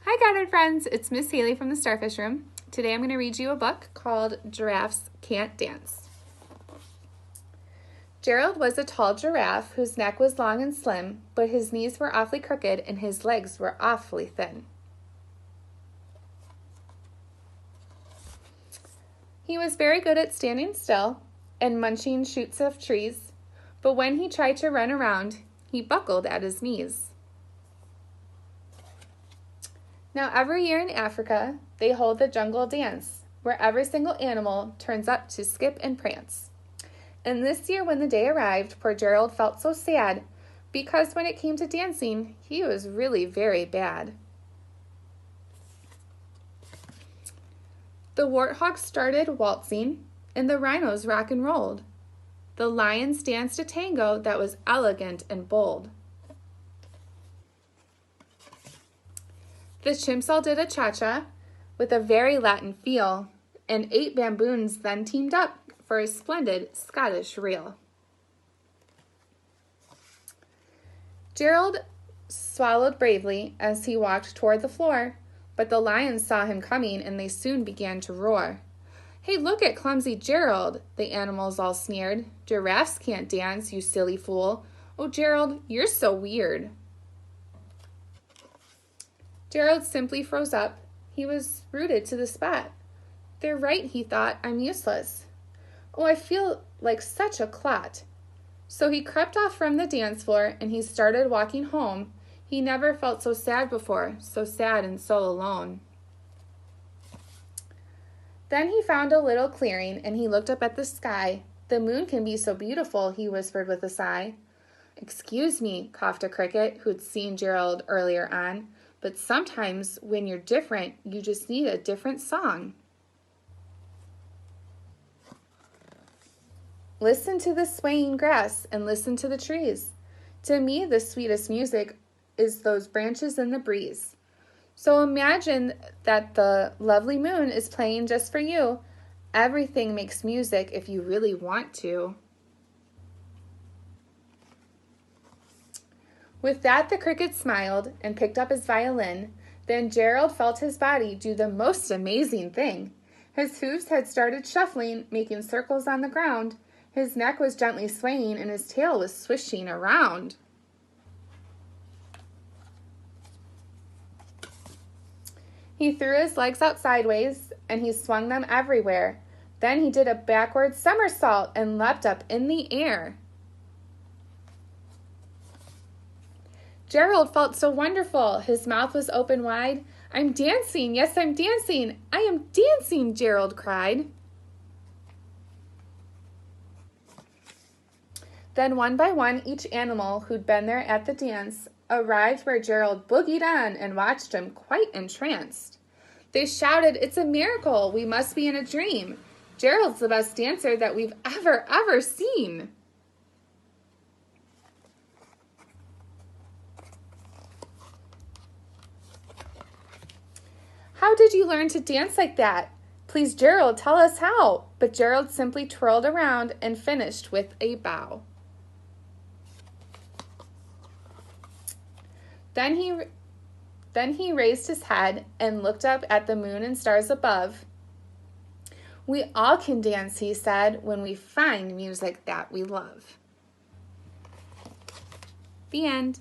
Hi Goddard friends, it's Miss Haleigh from the Starfish Room. Today I'm going to read you a book called Giraffes Can't Dance. Gerald was a tall giraffe whose neck was long and slim, but his knees were awfully crooked and his legs were awfully thin. He was very good at standing still and munching shoots of trees, but when he tried to run around, he buckled at his knees. Now every year in Africa, they hold the jungle dance, where every single animal turns up to skip and prance. And this year when the day arrived, poor Gerald felt so sad, because when it came to dancing, he was really very bad. The warthogs started waltzing, and the rhinos rock and rolled. The lions danced a tango that was elegant and bold. The chimps all did a cha-cha with a very Latin feel, and 8 baboons then teamed up for a splendid Scottish reel. Gerald swallowed bravely as he walked toward the floor, but the lions saw him coming and they soon began to roar. "Hey, look at clumsy Gerald," the animals all sneered. "Giraffes can't dance, you silly fool. Oh, Gerald, you're so weird." Gerald simply froze up. He was rooted to the spot. "They're right," he thought. "I'm useless. Oh, I feel like such a clot." So he crept off from the dance floor and he started walking home. He never felt so sad before, so sad and so alone. Then he found a little clearing and he looked up at the sky. "The moon can be so beautiful," he whispered with a sigh. "Excuse me," coughed a cricket who'd seen Gerald earlier on, "but sometimes when you're different, you just need a different song." Listen to the swaying grass and listen to the trees. To me, the sweetest music is those branches in the breeze. So imagine that the lovely moon is playing just for you. Everything makes music if you really want to. With that, the cricket smiled and picked up his violin. Then Gerald felt his body do the most amazing thing. His hooves had started shuffling, making circles on the ground. His neck was gently swaying and his tail was swishing around. He threw his legs out sideways and he swung them everywhere. Then he did a backward somersault and leapt up in the air. Gerald felt so wonderful. His mouth was open wide. "I'm dancing, yes, I'm dancing. I am dancing," Gerald cried. Then one by one, each animal who'd been there at the dance arrived where Gerald boogied on and watched him quite entranced. They shouted, "It's a miracle. We must be in a dream. Gerald's the best dancer that we've ever seen." "How did you learn to dance like that? Please, Gerald, tell us how." But Gerald simply twirled around and finished with a bow. Then he raised his head and looked up at the moon and stars above. "We all can dance," he said, "when we find music that we love." The end.